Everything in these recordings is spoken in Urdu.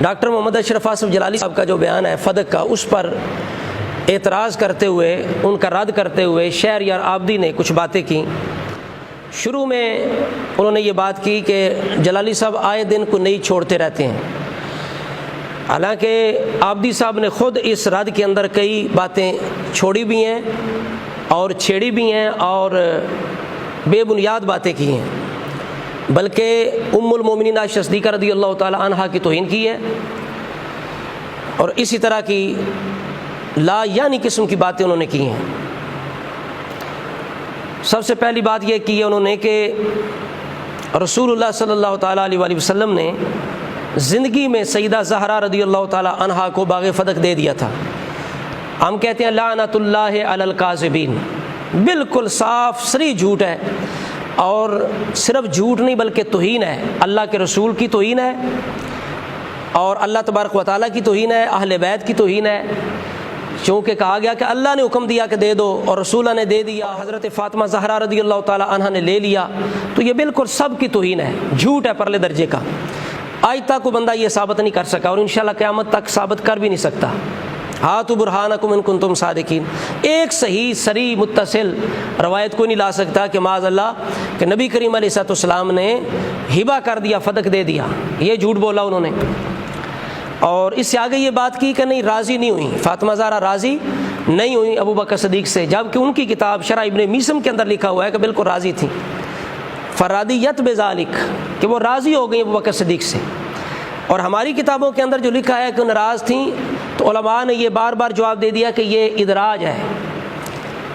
ڈاکٹر محمد اشرف آصف جلالی صاحب کا جو بیان ہے فدق کا، اس پر اعتراض کرتے ہوئے، ان کا رد کرتے ہوئے شہریار آبدی نے کچھ باتیں کی۔ شروع میں انہوں نے یہ بات کی کہ جلالی صاحب آئے دن کو نہیں چھوڑتے رہتے ہیں، حالانکہ آبدی صاحب نے خود اس رد کے اندر کئی باتیں چھوڑی بھی ہیں اور چھیڑی بھی ہیں اور بے بنیاد باتیں کی ہیں، بلکہ ام المومنین عائشہ صدیقہ رضی اللہ تعالی عنہا کی توہین کی ہے، اور اسی طرح کی لا یعنی قسم کی باتیں انہوں نے کی ہیں۔ سب سے پہلی بات یہ کی ہے انہوں نے کہ رسول اللہ صلی اللہ تعالیٰ علیہ وآلہ وسلم نے زندگی میں سیدہ زہرا رضی اللہ تعالیٰ عنہا کو باغ فدق دے دیا تھا۔ ہم کہتے ہیں لعنت اللہ علی الکاذبین، بالکل صاف صریح جھوٹ ہے، اور صرف جھوٹ نہیں بلکہ توہین ہے، اللہ کے رسول کی توہین ہے، اور اللہ تبارک و تعالیٰ کی توہین ہے، اہل بیت کی توہین ہے، چونکہ کہا گیا کہ اللہ نے حکم دیا کہ دے دو اور رسولہ نے دے دیا، حضرت فاطمہ زہرا رضی اللہ تعالیٰ عنہا نے لے لیا، تو یہ بالکل سب کی توہین ہے، جھوٹ ہے پرلے درجے کا۔ آج تک کوئی بندہ یہ ثابت نہیں کر سکا اور انشاءاللہ قیامت تک ثابت کر بھی نہیں سکتا۔ ہاتھو برہانکم ان کنتم صادقین، ایک صحیح صریح متصل روایت کو نہیں لا سکتا کہ معاذ اللہ کہ نبی کریم علیہ السلام نے ہبہ کر دیا، فدق دے دیا، یہ جھوٹ بولا انہوں نے۔ اور اس سے آگے یہ بات کی کہ نہیں راضی نہیں ہوئی، فاطمہ زہرا راضی نہیں ہوئی ابو بکر صدیق سے، جبکہ ان کی کتاب شرح ابن میسم کے اندر لکھا ہوا ہے کہ بالکل راضی تھیں، فرادیت بذالک، کہ وہ راضی ہو گئی ابو بکر صدیق سے۔ اور ہماری کتابوں کے اندر جو لکھا ہے کہ ناراض تھیں، تو علماء نے یہ بار بار جواب دے دیا کہ یہ ادراج ہے،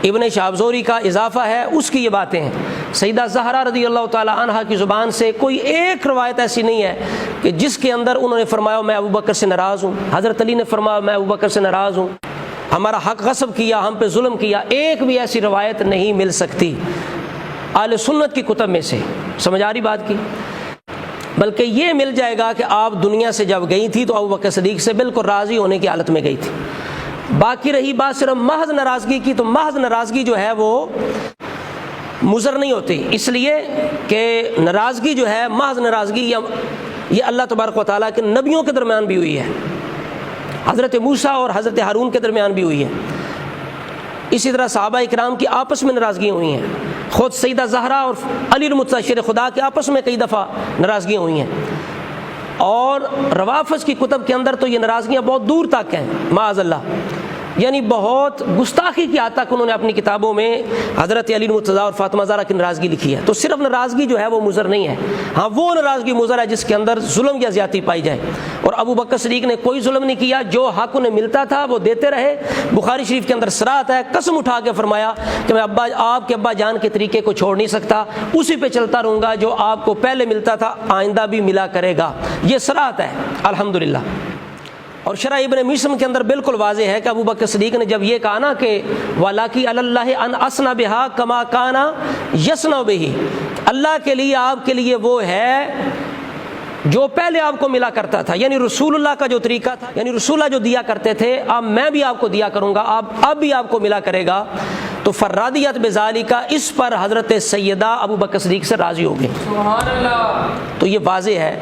ابن شہاب زہری کا اضافہ ہے، اس کی یہ باتیں ہیں۔ سیدہ زہرا رضی اللہ تعالی عنہا کی زبان سے کوئی ایک روایت ایسی نہیں ہے کہ جس کے اندر انہوں نے فرمایا میں ابو بکر سے ناراض ہوں، حضرت علی نے فرمایا میں ابو بکر سے ناراض ہوں، ہمارا حق غصب کیا، ہم پہ ظلم کیا، ایک بھی ایسی روایت نہیں مل سکتی اہل سنت کی کتب میں سے، سمجھ آ رہی بات کی؟ بلکہ یہ مل جائے گا کہ آپ دنیا سے جب گئی تھی تو ابو بکر صدیق سے بالکل راضی ہونے کی حالت میں گئی تھی۔ باقی رہی بات صرف محض ناراضگی کی، تو محض ناراضگی جو ہے وہ مضر نہیں ہوتی، اس لیے کہ ناراضگی جو ہے محض ناراضگی یہ اللہ تبارک و تعالیٰ کے نبیوں کے درمیان بھی ہوئی ہے، حضرت موسیٰ اور حضرت ہارون کے درمیان بھی ہوئی ہے، اسی طرح صحابہ اکرام کی آپس میں ناراضگیاں ہوئی ہیں، خود سیدہ زہرا اور علی المتشر خدا کے آپس میں کئی دفعہ ناراضگیاں ہوئی ہیں، اور روافض کی کتب کے اندر تو یہ ناراضگیاں بہت دور تک ہیں معاذ اللہ، یعنی بہت گستاخی کی حد تک انہوں نے اپنی کتابوں میں حضرت علی المرتضیٰ اور فاطمہ زہرا کی ناراضگی لکھی ہے۔ تو صرف ناراضگی جو ہے وہ مضر نہیں ہے، ہاں وہ ناراضگی مضر ہے جس کے اندر ظلم یا زیادتی پائی جائے، اور ابو بکر صدیق نے کوئی ظلم نہیں کیا، جو حق انہیں ملتا تھا وہ دیتے رہے۔ بخاری شریف کے اندر صراحت ہے، قسم اٹھا کے فرمایا کہ میں آپ کے ابا جان کے طریقے کو چھوڑ نہیں سکتا، اسی پہ چلتا رہوں گا، جو آپ کو پہلے ملتا تھا آئندہ بھی ملا کرے گا، یہ صراحت ہے الحمدللہ۔ اور شرح ابن میسم کے اندر بالکل واضح ہے کہ ابو بکر صدیق نے جب یہ کہا نا کہ وَلَكِ عَلَى اللَّهِ أَنْ أَصْنَعَ بِهَا كَمَا كَانَ يَصْنَعُ بِهِ، اللہ کے لیے آپ کے لیے وہ ہے جو پہلے آپ کو ملا کرتا تھا، یعنی رسول اللہ کا جو طریقہ تھا، یعنی رسول اللہ جو دیا کرتے تھے اب میں بھی آپ کو دیا کروں گا، اب بھی آپ کو ملا کرے گا۔ تو فرادیت بذالک، اس پر حضرت سیدہ ابو بکر صدیق سے راضی ہو گئے، سبحان اللہ۔ تو یہ واضح ہے۔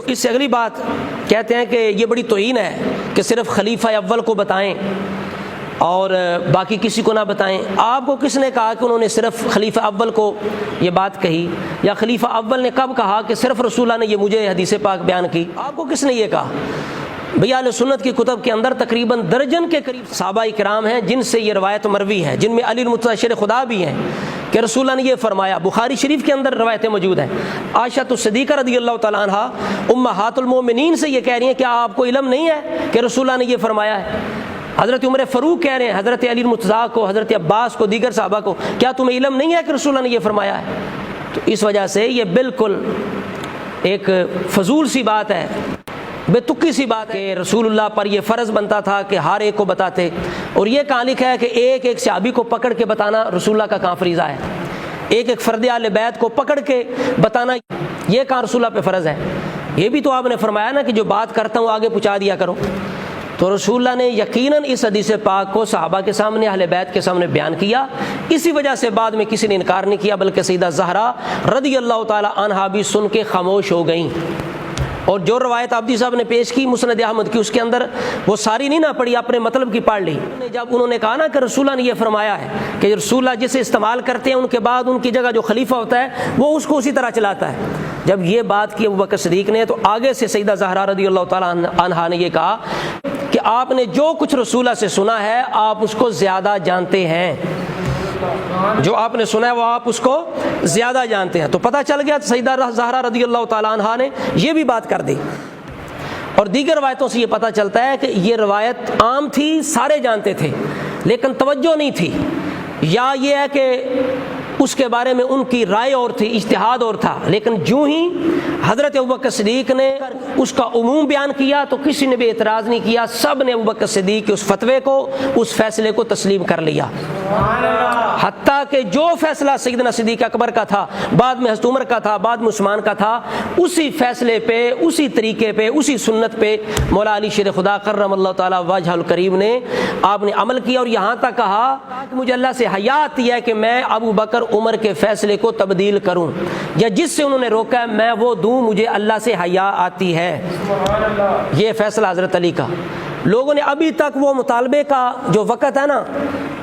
اس سے اگلی بات کہتے ہیں کہ یہ بڑی توہین ہے کہ صرف خلیفہ اول کو بتائیں اور باقی کسی کو نہ بتائیں۔ آپ کو کس نے کہا کہ انہوں نے صرف خلیفہ اول کو یہ بات کہی، یا خلیفہ اول نے کب کہا کہ صرف رسول اللہ نے یہ مجھے حدیث پاک بیان کی؟ آپ کو کس نے یہ کہا؟ بھیا اہل سنت کی کتب کے اندر تقریباً درجن کے قریب صحابہ اکرام ہیں جن سے یہ روایت مروی ہے، جن میں علی المتشر خدا بھی ہیں کہ رسول اللہ نے یہ فرمایا۔ بخاری شریف کے اندر روایتیں موجود ہیں، عائشہ صدیقہ رضی اللہ تعالیٰ عنہا امہات المومنین سے یہ کہہ رہی ہیں کہ آپ کو علم نہیں ہے کہ رسول اللہ نے یہ فرمایا ہے؟ حضرت عمر فاروق کہہ رہے ہیں حضرت علی المرتضیٰ کو، حضرت عباس کو، دیگر صحابہ کو، کیا تمہیں علم نہیں ہے کہ رسول اللہ نے یہ فرمایا ہے؟ تو اس وجہ سے یہ بالکل ایک فضول سی بات ہے، بے تکی سی بات ہے کہ رسول اللہ پر یہ فرض بنتا تھا کہ ہر ایک کو بتاتے، اور یہ کہاں لکھا ہے کہ ایک ایک صحابی کو پکڑ کے بتانا رسول اللہ کا کہاں فریضہ ہے؟ ایک ایک فرد اہل بیت کو پکڑ کے بتانا یہ کہاں رسول اللہ پہ فرض ہے؟ یہ بھی تو آپ نے فرمایا نا کہ جو بات کرتا ہوں آگے پہنچا دیا کرو۔ تو رسول اللہ نے یقیناً اس حدیث پاک کو صحابہ کے سامنے، اہل بیت کے سامنے بیان کیا، اسی وجہ سے بعد میں کسی نے انکار نہیں کیا، بلکہ سیدہ زہرا رضی اللہ تعالی عنہا بھی سن کے خاموش ہو گئیں۔ اور جو روایت عابدی صاحب نے پیش کی مسند احمد کی، اس کے اندر وہ ساری نہیں نہ پڑھی، اپنے مطلب کی پڑھ لی۔ جب انہوں نے کہا نا کہ رسول اللہ نے یہ فرمایا ہے کہ رسول اللہ جسے استعمال کرتے ہیں ان کے بعد ان کی جگہ جو خلیفہ ہوتا ہے وہ اس کو اسی طرح چلاتا ہے، جب یہ بات کی ابوبکر صدیق نے تو آگے سے سیدہ زہرا رضی اللہ تعالیٰ عنہا نے یہ کہا کہ آپ نے جو کچھ رسول اللہ سے سنا ہے آپ اس کو زیادہ جانتے ہیں، جو آپ نے سنا ہے وہ آپ اس کو زیادہ جانتے ہیں۔ تو پتہ چل گیا سیدہ زہرا رضی اللہ تعالیٰ عنہا نے یہ بھی بات کر دی۔ اور دیگر روایتوں سے یہ پتہ چلتا ہے کہ یہ روایت عام تھی، سارے جانتے تھے لیکن توجہ نہیں تھی، یا یہ ہے کہ اس کے بارے میں ان کی رائے اور تھی، اجتہاد اور تھا، لیکن جو ہی حضرت ابوبکر صدیق نے اس کا عموم بیان کیا تو کسی نے بھی اعتراض نہیں کیا، سب نے ابوبکر صدیق کے اس فتوے کو، اس فیصلے کو تسلیم کر لیا، حتیٰ کہ جو فیصلہ سیدنا صدیق اکبر کا تھا، بعد میں حضرت عمر کا تھا، بعد میں عثمان کا تھا، اسی فیصلے پہ، اسی طریقے پہ، اسی سنت پہ مولا علی شیر خدا کرم اللہ تعالیٰ وجہ الکریم نے آپ نے عمل کیا، اور یہاں تک کہا کہ مجھے اللہ سے حیا آتی ہے کہ میں ابو بکر عمر کے فیصلے کو تبدیل کروں، یا جس سے انہوں نے روکا ہے میں وہ دوں، مجھے اللہ سے حیا آتی ہے۔ یہ فیصلہ حضرت علی کا، لوگوں نے ابھی تک وہ مطالبے کا جو وقت ہے نا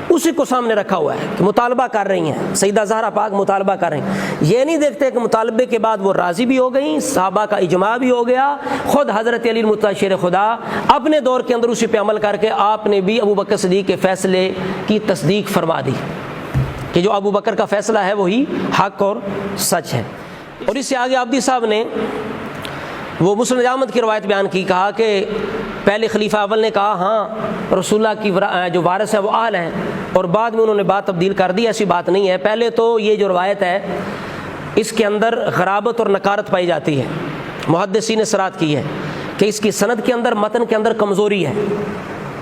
اسی کو سامنے رکھا ہوا ہے کہ مطالبہ کر رہی ہیں، سیدہ زہرا پاک مطالبہ کر رہی ہیں، یہ نہیں دیکھتے کہ مطالبے کے بعد وہ راضی بھی ہو گئیں، صحابہ کا اجماع بھی ہو گیا، خود حضرت علی المرتضیٰ شیر خدا اپنے دور کے اندر اسی پہ عمل کر کے آپ نے بھی ابو بکر صدیق کے فیصلے کی تصدیق فرما دی کہ جو ابو بکر کا فیصلہ ہے وہی حق اور سچ ہے۔ اور اس سے آگے عابدی صاحب نے وہ مسند احمد کی روایت بیان کی، کہا کہ پہلے خلیفہ اول نے کہا ہاں رسول اللہ کی جو وارث ہے وہ اہل ہیں، اور بعد میں انہوں نے بات تبدیل کر دی، ایسی بات نہیں ہے۔ پہلے تو یہ جو روایت ہے اس کے اندر غرابت اور نکارت پائی جاتی ہے، محدثین نے صراحت کی ہے کہ اس کی سند کے اندر، متن کے اندر کمزوری ہے،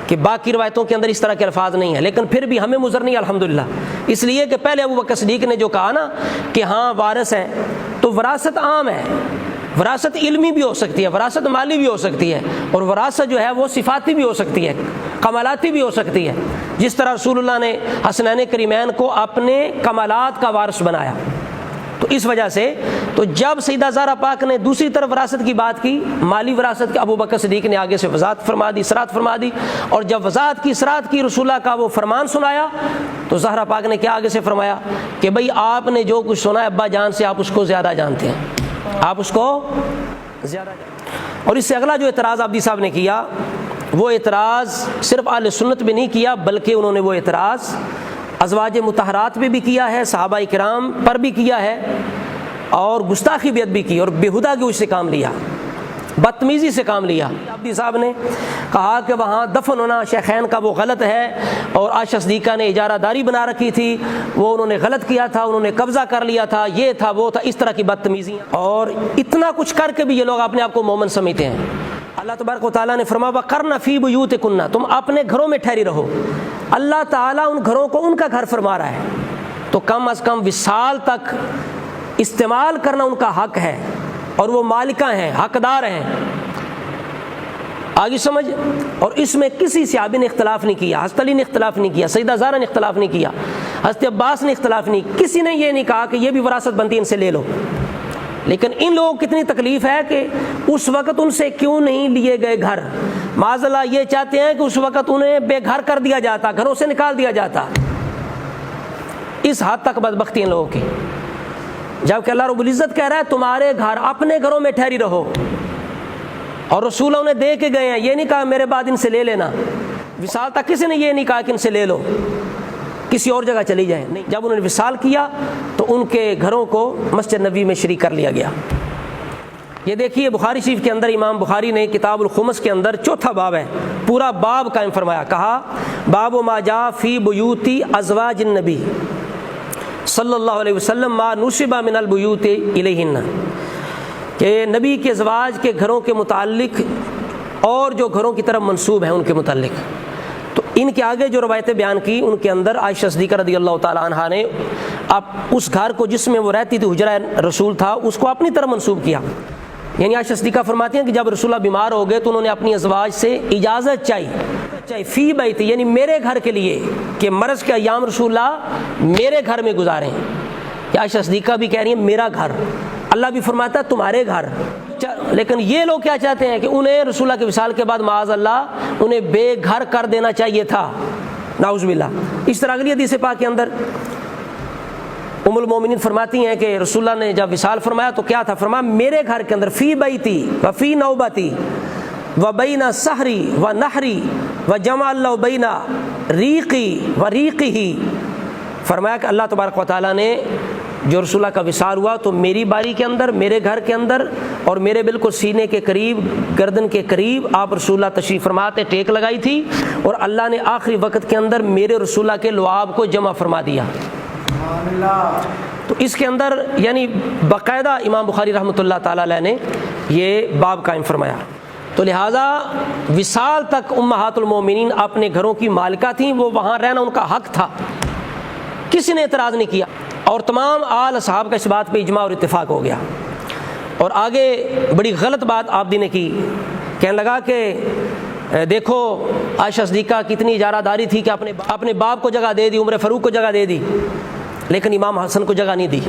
کہ باقی روایتوں کے اندر اس طرح کے الفاظ نہیں ہیں، لیکن پھر بھی ہمیں مضر نہیں الحمدللہ، اس لیے کہ پہلے ابو بکر صدیق نے جو کہا نا کہ ہاں وارث ہیں، تو وراثت عام ہے، وراثت علمی بھی ہو سکتی ہے، وراثت مالی بھی ہو سکتی ہے، اور وراثت جو ہے وہ صفاتی بھی ہو سکتی ہے، کمالاتی بھی ہو سکتی ہے، جس طرح رسول اللہ نے حسنین کریمین کو اپنے کمالات کا وارث بنایا۔ تو اس وجہ سے تو جب سیدہ زہرا پاک نے دوسری طرف وراثت کی بات کی، مالی وراثت کی، ابو بکر صدیق نے آگے سے وضاحت فرما دی، صراحت فرما دی، اور جب وضاحت کی، صراحت کی، رسول اللہ کا وہ فرمان سنایا تو زہرا پاک نے کیا آگے سے فرمایا کہ بھئی آپ نے جو کچھ سنا ہے ابا جان سے آپ اس کو زیادہ جانتے ہیں، آپ اس کو زیادہ جانتے ہیں۔ اور اس سے اگلا جو اعتراض عابدی صاحب نے کیا، وہ اعتراض صرف اہل سنت بھی نہیں کیا بلکہ انہوں نے وہ اعتراض ازواج مطہرات پہ بھی کیا ہے، صحابہ کرام پر بھی کیا ہے، اور گستاخی بیعت بھی کی، اور بےہودہ کی سے کام لیا، بدتمیزی سے کام لیا۔ عابدی صاحب نے کہا کہ وہاں دفن ہونا شیخین کا وہ غلط ہے، اور عائشہ صدیقہ نے اجارہ داری بنا رکھی تھی، وہ انہوں نے غلط کیا تھا، انہوں نے قبضہ کر لیا تھا، یہ تھا وہ تھا، اس طرح کی بدتمیزیاں، اور اتنا کچھ کر کے بھی یہ لوگ اپنے آپ کو مومن سمجھتے ہیں۔ اللہ تبارک و تعالیٰ نے فرمایا وَقَرْنَ فِي بُيُوتِكُنَّ، تم اپنے گھروں میں ٹھہری رہو۔ اللہ تعالیٰ ان گھروں کو ان کا گھر فرما رہا ہے، تو کم از کم وصال تک استعمال کرنا ان کا حق ہے، اور وہ مالکہ ہیں، حقدار ہیں۔ آگے سمجھ، اور اس میں کسی صحابی نے اختلاف نہیں کیا، حضرت علی نے اختلاف نہیں کیا، سیدہ زہرا نے اختلاف نہیں کیا، حضرت عباس نے اختلاف نہیں، کسی نے یہ نہیں کہا کہ یہ بھی وراثت بنتی ہے ان سے لے لو۔ لیکن ان لوگوں کو کتنی تکلیف ہے کہ اس وقت ان سے کیوں نہیں لیے گئے گھر، معاذ اللہ یہ چاہتے ہیں کہ اس وقت انہیں بے گھر کر دیا جاتا، گھروں سے نکال دیا جاتا، اس حد تک بدبختی ان لوگوں کی، جبکہ اللہ رب العزت کہہ رہا ہے تمہارے گھر، اپنے گھروں میں ٹھہری رہو، اور رسول انہیں دے کے گئے ہیں، یہ نہیں کہا میرے بعد ان سے لے لینا، وصال تک کسی نے یہ نہیں کہا کہ ان سے لے لو کسی اور جگہ چلی جائیں، نہیں، جب انہوں نے وصال کیا تو ان کے گھروں کو مسجد نبوی میں شریک کر لیا گیا۔ یہ دیکھیے بخاری شریف کے اندر امام بخاری نے کتاب الخمس کے اندر چوتھا باب ہے، پورا باب قائم فرمایا، کہا باب ما جاء فی بیوت ازواج النبی صلی اللہ علیہ وسلم ما نسب من البیوت الیہن، کہ نبی کے ازواج کے گھروں کے متعلق اور جو گھروں کی طرف منسوب ہیں ان کے متعلق۔ تو ان کے آگے جو روایتیں بیان کی ان کے اندر عائشہ صدیقہ رضی اللہ تعالی عنہا نے اب اس گھر کو جس میں وہ رہتی تھی، حجرہ رسول تھا، اس کو اپنی طرف منسوب کیا۔ یعنی عائشہ صدیقہ فرماتی ہیں کہ جب رسول اللہ بیمار ہو گئے تو انہوں نے اپنی ازواج سے اجازت چاہی فی بیتی، یعنی میرے گھر کے لیے، کہ مرض کے ایام رسول اللہ میرے گھر میں گزاریں۔ عائشہ صدیقہ بھی کہہ رہی ہیں میرا گھر، اللہ بھی فرماتا ہے تمہارے گھر، لیکن یہ لوگ کیا چاہتے ہیں کہ انہیں رسول اللہ کے وصال کے بعد معاذ اللہ انہیں بے گھر کر دینا چاہیے تھا، نعوذ باللہ۔ اس طرح اگلی حدیث پاک کے اندر ام المومنین فرماتی ہیں کہ رسول اللہ نے جب وصال فرمایا تو کیا تھا، فرمایا میرے گھر کے اندر فی بیتی و فی نوبتی و بین سحری و نحری و جمع اللہ بین ریقی و ریقی، فرمایا کہ اللہ تبارک و تعالیٰ نے جو رسول اللہ کا وصال ہوا تو میری باری کے اندر، میرے گھر کے اندر اور میرے بالکل سینے کے قریب، گردن کے قریب آپ رسول اللہ تشریف فرماتے ٹیک لگائی تھی، اور اللہ نے آخری وقت کے اندر میرے رسول اللہ کے لعاب کو جمع فرما دیا۔ تو اس کے اندر یعنی باقاعدہ امام بخاری رحمۃ اللہ تعالیٰ علیہ نے یہ باب قائم فرمایا۔ تو لہٰذا وصال تک امہات المومنین اپنے گھروں کی مالکہ تھیں، وہ وہاں رہنا ان کا حق تھا، کسی نے اعتراض نہیں کیا، اور تمام آل اصحاب کا اس بات پہ اجماع اور اتفاق ہو گیا۔ اور آگے بڑی غلط بات عابدی نے کی، کہنے لگا کہ دیکھو عائشہ صدیقہ کتنی اجارہ داری تھی کہ اپنے باپ کو جگہ دے دی، عمر فاروق کو جگہ دے دی، لیکن امام حسن کو جگہ نہیں دی۔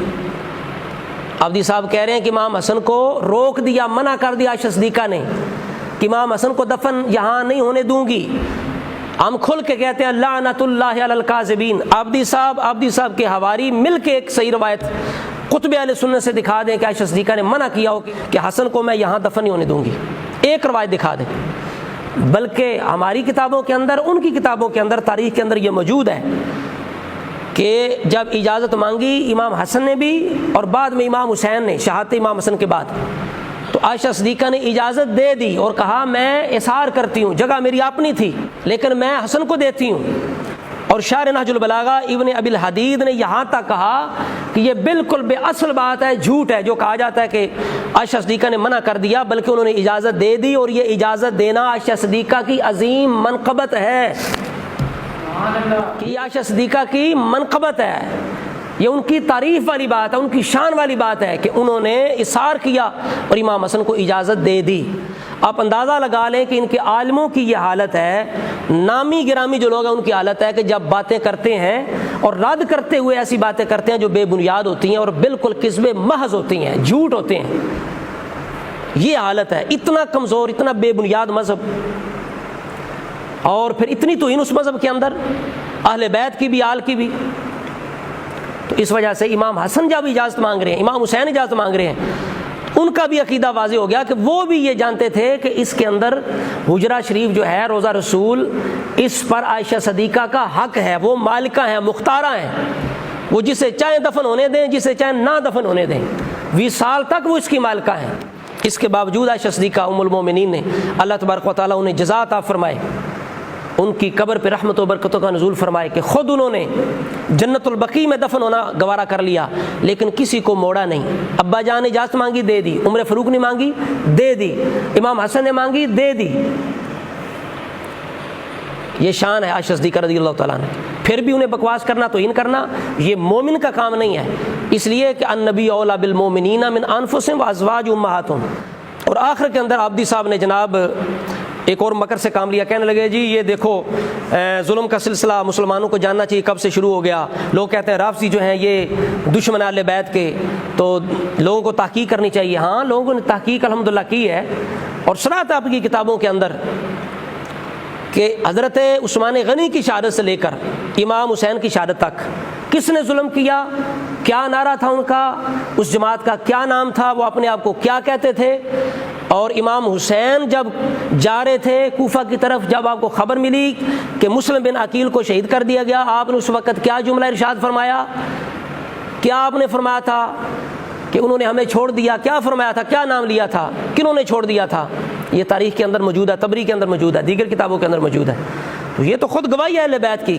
عابدی صاحب کہہ رہے ہیں کہ امام حسن کو روک دیا، منع کر دیا عائشہ صدیقہ نے کہ امام حسن کو دفن یہاں نہیں ہونے دوں گی۔ ہم کھل کے کہتے ہیں لعنت اللہ علی الکاذبین۔ عابدی صاحب کے حواری مل کے ایک صحیح روایت قطب اہل سنت سے دکھا دیں کہ عائشہ صدیقہ نے منع کیا ہو کہ حسن کو میں یہاں دفن نہیں ہونے دوں گی، ایک روایت دکھا دیں۔ بلکہ ہماری کتابوں کے اندر، ان کی کتابوں کے اندر، تاریخ کے اندر یہ موجود ہے کہ جب اجازت مانگی امام حسن نے بھی اور بعد میں امام حسین نے، شہادت امام حسن کے بعد، تو عائشہ صدیقہ نے اجازت دے دی اور کہا میں اصرار کرتی ہوں، جگہ میری اپنی تھی لیکن میں حسن کو دیتی ہوں۔ اور شارح نہج البلاغہ ابن ابی الحدید نے یہاں تک کہا کہ یہ بالکل بے اصل بات ہے، جھوٹ ہے جو کہا جاتا ہے کہ عائشہ صدیقہ نے منع کر دیا، بلکہ انہوں نے اجازت دے دی، اور یہ اجازت دینا عائشہ صدیقہ کی عظیم منقبت ہے، کہ عائشہ صدیقہ کی منقبت ہے، یہ ان کی تعریف والی بات ہے، ان کی شان والی بات ہے کہ انہوں نے اصرار کیا اور امام حسن کو اجازت دے دی۔ آپ اندازہ لگا لیں کہ ان کے عالموں کی یہ حالت ہے، نامی گرامی جو لوگ ہیں ان کی حالت ہے کہ جب باتیں کرتے ہیں اور رد کرتے ہوئے ایسی باتیں کرتے ہیں جو بے بنیاد ہوتی ہیں اور بالکل کذب محض ہوتی ہیں، جھوٹ ہوتے ہیں، یہ حالت ہے۔ اتنا کمزور، اتنا بے بنیاد مذہب، اور پھر اتنی توہین اس مذہب کے اندر، اہل بیت کی بھی، آل کی بھی۔ تو اس وجہ سے امام حسن جب اجازت مانگ رہے ہیں، امام حسین اجازت مانگ رہے ہیں، ان کا بھی عقیدہ واضح ہو گیا کہ وہ بھی یہ جانتے تھے کہ اس کے اندر حجرہ شریف جو ہے، روضہ رسول، اس پر عائشہ صدیقہ کا حق ہے، وہ مالکہ ہیں، مختارہ ہیں، وہ جسے چاہیں دفن ہونے دیں، جسے چاہیں نہ دفن ہونے دیں، 20 سال تک وہ اس کی مالکہ ہیں۔ اس کے باوجود عائشہ صدیقہ ام المومنین نے، اللہ تبارک و تعالیٰ انہیں جزا عطا فرمائے، ان کی قبر پہ رحمت و برکتوں کا نزول فرمائے کہ خود انہوں نے جنت البقیع میں دفن ہونا گوارا کر لیا، لیکن کسی کو موڑا نہیں۔ ابا جان نے اجازت مانگی، دے دی، عمر فاروق نے مانگی، دے دی، امام حسن نے مانگی، دے دی۔ یہ شان ہے عائشہ صدیقہ رضی اللہ تعالیٰ نے۔ پھر بھی انہیں بکواس کرنا، توہین کرنا، یہ مومن کا کام نہیں ہے، اس لیے کہ النبی اولیٰ بالمومنین من انفسہم وازواج امہاتہم۔ اور آخر کے اندر عابدی صاحب نے جناب ایک اور مکر سے کام لیا، کہنے لگے جی یہ دیکھو ظلم کا سلسلہ مسلمانوں کو جاننا چاہیے کب سے شروع ہو گیا، لوگ کہتے ہیں رافضی جو ہیں یہ دشمن اہل بیت کے، تو لوگوں کو تحقیق کرنی چاہیے۔ ہاں لوگوں نے تحقیق الحمدللہ کی ہے، اور صراحت آپ کی کتابوں کے اندر کہ حضرت عثمان غنی کی شہادت سے لے کر امام حسین کی شہادت تک کس نے ظلم کیا، کیا نعرہ تھا ان کا، اس جماعت کا کیا نام تھا، وہ اپنے آپ کو کیا کہتے تھے، اور امام حسین جب جا رہے تھے کوفہ کی طرف، جب آپ کو خبر ملی کہ مسلم بن عقیل کو شہید کر دیا گیا، آپ نے اس وقت کیا جملہ ارشاد فرمایا، کیا آپ نے فرمایا تھا کہ انہوں نے ہمیں چھوڑ دیا، کیا فرمایا تھا، کیا نام لیا تھا، کنہوں نے چھوڑ دیا تھا؟ یہ تاریخ کے اندر موجود ہے، تبری کے اندر موجود ہے، دیگر کتابوں کے اندر موجود ہے۔ تو یہ تو خود گواہی ہے اہل بیت کی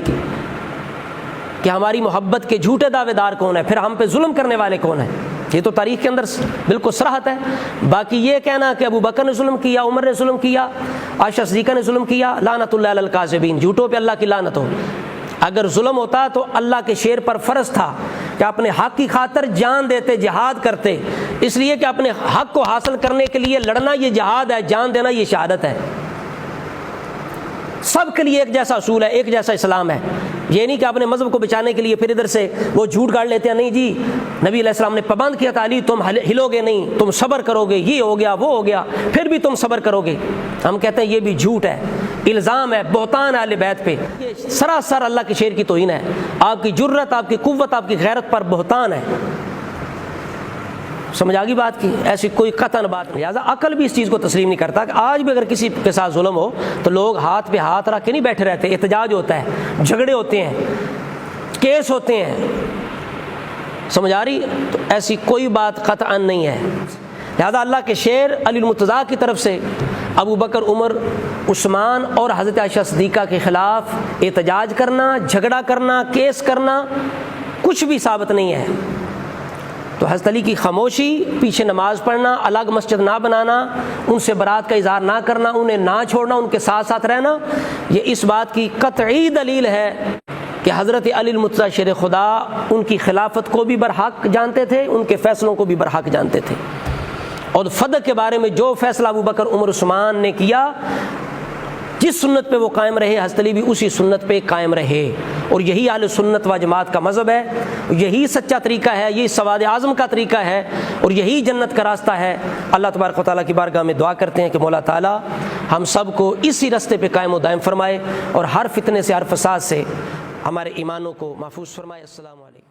کہ ہماری محبت کے جھوٹے دعوے دار کون ہیں، پھر ہم پہ ظلم کرنے والے کون ہیں، یہ تو تاریخ کے اندر بالکل صراحت ہے۔ باقی یہ کہنا کہ ابو بکر نے ظلم کیا، عمر نے ظلم کیا، عائشہ صدیقہ نے ظلم کیا، لعنت اللہ علی الکاذبین، جھوٹوں پہ اللہ کی لعنت ہو۔ اگر ظلم ہوتا تو اللہ کے شیر پر فرض تھا کہ اپنے حق کی خاطر جان دیتے، جہاد کرتے، اس لیے کہ اپنے حق کو حاصل کرنے کے لیے لڑنا یہ جہاد ہے، جان دینا یہ شہادت ہے۔ سب کے لیے ایک جیسا اصول ہے، ایک جیسا اسلام ہے۔ یہ نہیں کہ اپنے مذہب کو بچانے کے لیے پھر ادھر سے وہ جھوٹ گاڑ لیتے ہیں، نہیں جی نبی علیہ السلام نے پابند کیا تھا علی تم ہلو گے نہیں، تم صبر کرو گے، یہ ہو گیا وہ ہو گیا پھر بھی تم صبر کرو گے۔ ہم کہتے ہیں یہ بھی جھوٹ ہے، الزام ہے، بہتان ہے اہل بیت پہ، سراسر اللہ کے شعر کی توہین ہے، آپ کی جرت، آپ کی قوت، آپ کی غیرت پر بہتان ہے۔ سمجھ آگی بات کی؟ ایسی کوئی قطعاً بات نہیں، لہٰذا عقل بھی اس چیز کو تسلیم نہیں کرتا کہ آج بھی اگر کسی کے ساتھ ظلم ہو تو لوگ ہاتھ پہ ہاتھ رکھ کے نہیں بیٹھے رہتے، احتجاج ہوتا ہے، جھگڑے ہوتے ہیں، کیس ہوتے ہیں۔ سمجھ آ رہی؟ تو ایسی کوئی بات قطعاً نہیں ہے۔ لہذا اللہ کے شعر علی المرتضیٰ کی طرف سے ابو بکر، عمر، عثمان اور حضرت عائشہ صدیقہ کے خلاف احتجاج کرنا، جھگڑا کرنا، کیس کرنا کچھ بھی ثابت نہیں ہے۔ تو حضرت علی کی خاموشی، پیچھے نماز پڑھنا، الگ مسجد نہ بنانا، ان سے برات کا اظہار نہ کرنا، انہیں نہ چھوڑنا، ان کے ساتھ ساتھ رہنا، یہ اس بات کی قطعی دلیل ہے کہ حضرت علی المرتضیٰ شیر خدا ان کی خلافت کو بھی برحق جانتے تھے، ان کے فیصلوں کو بھی برحق جانتے تھے، اور فدق کے بارے میں جو فیصلہ ابو بکر، عمر، عثمان نے کیا، جس سنت پہ وہ قائم رہے، حضرت علی بھی اسی سنت پہ قائم رہے، اور یہی اہل سنت و جماعت کا مذہب ہے، یہی سچا طریقہ ہے، یہی سواد اعظم کا طریقہ ہے، اور یہی جنت کا راستہ ہے۔ اللہ تبارک و تعالیٰ کی بارگاہ میں دعا کرتے ہیں کہ مولا تعالیٰ ہم سب کو اسی راستے پہ قائم و دائم فرمائے، اور ہر فتنے سے، ہر فساد سے ہمارے ایمانوں کو محفوظ فرمائے۔ السلام علیکم۔